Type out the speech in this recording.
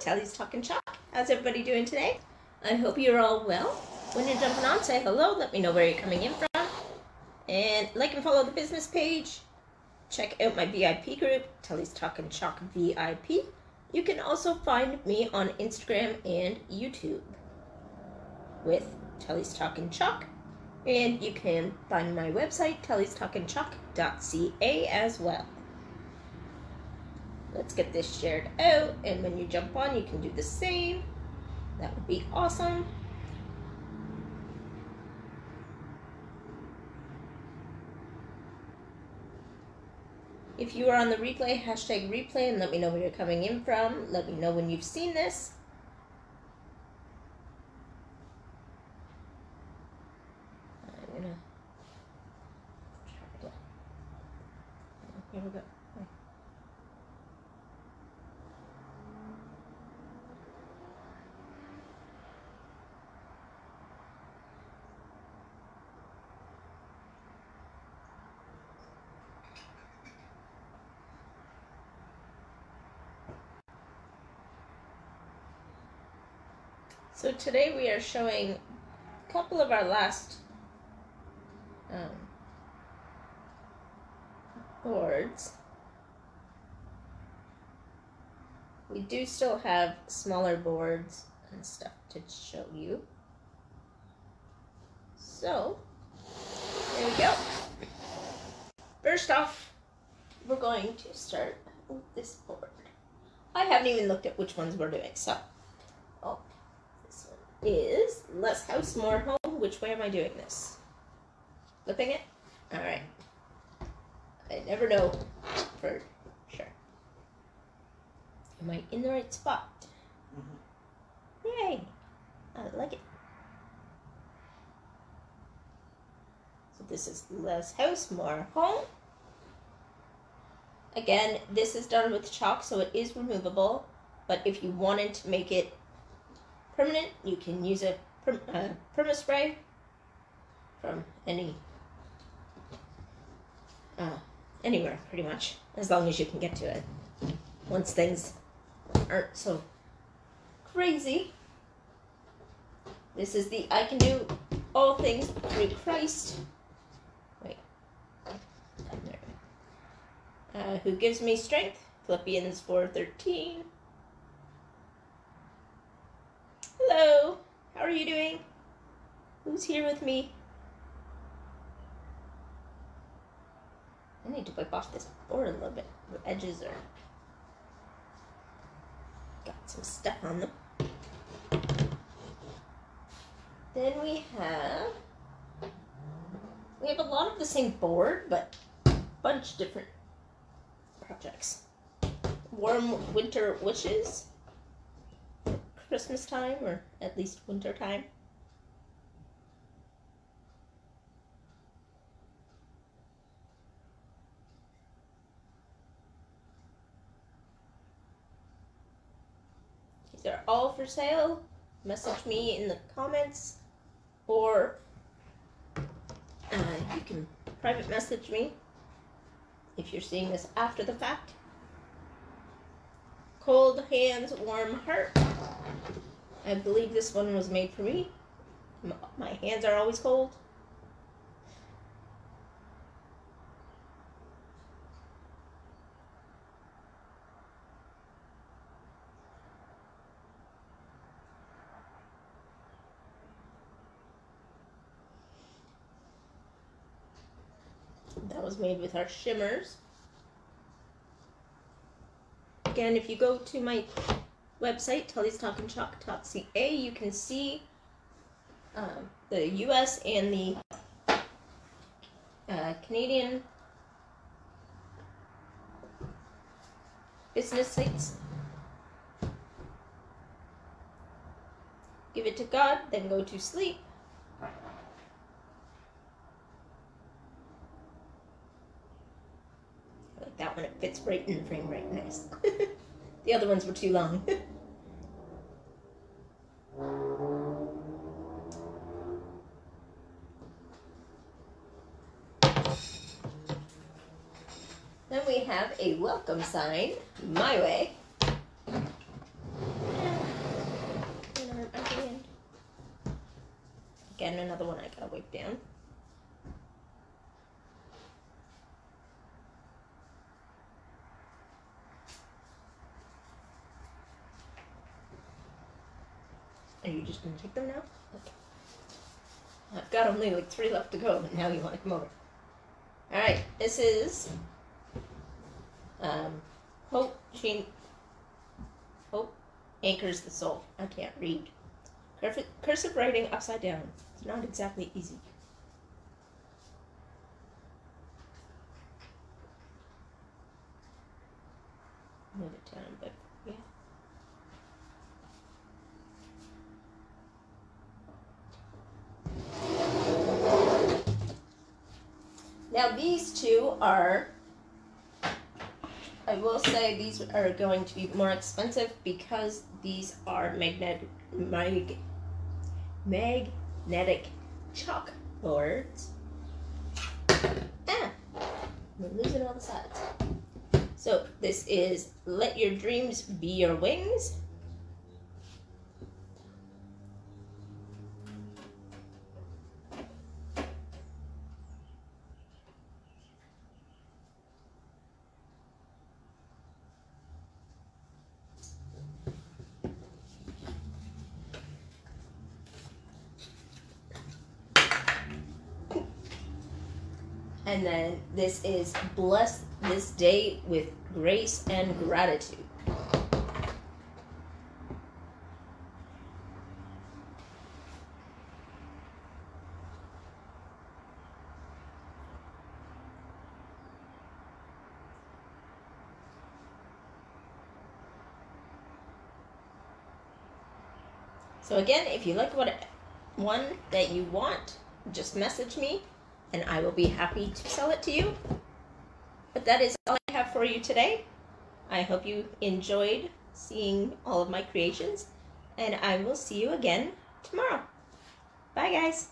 Tally's Talking Chalk. How's everybody doing today? I hope you're all well. When you're jumping on, say hello. Let me know where you're coming in from. And like and follow the business page. Check out my VIP group, Tally's Talking Chalk VIP. You can also find me on Instagram and YouTube with Tally's Talking Chalk. And you can find my website, tallystalkingchalk.ca as well. Let's get this shared out, and when you jump on, you can do the same. That would be awesome. If you are on the replay, hashtag replay, and let me know where you're coming in from. Let me know when you've seen this. I'm gonna try to. Here we go. So today we are showing a couple of our last boards. We do still have smaller boards and stuff to show you. So, there we go. First off, we're going to start with this board. I haven't even looked at which ones we're doing, so. Oh. Is Less House, More Home. Which way am I doing this? Flipping it? Alright. I never know for sure. Am I in the right spot? Mm-hmm. Yay! I like it. So this is Less House, More Home. Again, this is done with chalk, so it is removable. But if you wanted to make it permanent, you can use a perma spray from anywhere pretty much, as long as you can get to it once things aren't so crazy. This is the I Can Do All Things Through Christ. Wait. There. Who gives me strength? Philippians 4:13. Hello, how are you doing? Who's here with me? I need to wipe off this board a little bit. The edges are got some stuff on them. Then we have a lot of the same board, but a bunch different projects. Warm Winter Wishes. Christmas time, or at least winter time. These are all for sale. Message me in the comments, or you can private message me if you're seeing this after the fact. Cold Hands, Warm Heart. I believe this one was made for me. My hands are always cold. That was made with our shimmers. Again, if you go to my website, tallystalkingchalk.ca, you can see the US and the Canadian business sites. Give it to God, then go to sleep. I like that one, it fits right in the frame right nice. The other ones were too long. Then we have a welcome sign, My Way. again, another one I gotta wipe down. Are you just gonna take them now? Okay. I've got only like 3 left to go, but now you want to come over. Alright, this is Hope anchors the soul. I can't read. Cursive writing upside down. It's not exactly easy. Move it down a bit. Yeah. Now these two are, I will say these are going to be more expensive because these are magnetic chalkboards. We're losing all the sides. So this is Let Your Dreams Be Your Wings. And then this is Bless This Day with Grace and Gratitude. So again, if you like one that you want, just message me and I will be happy to sell it to you. But that is all I have for you today. I hope you enjoyed seeing all of my creations, and I will see you again tomorrow. Bye, guys.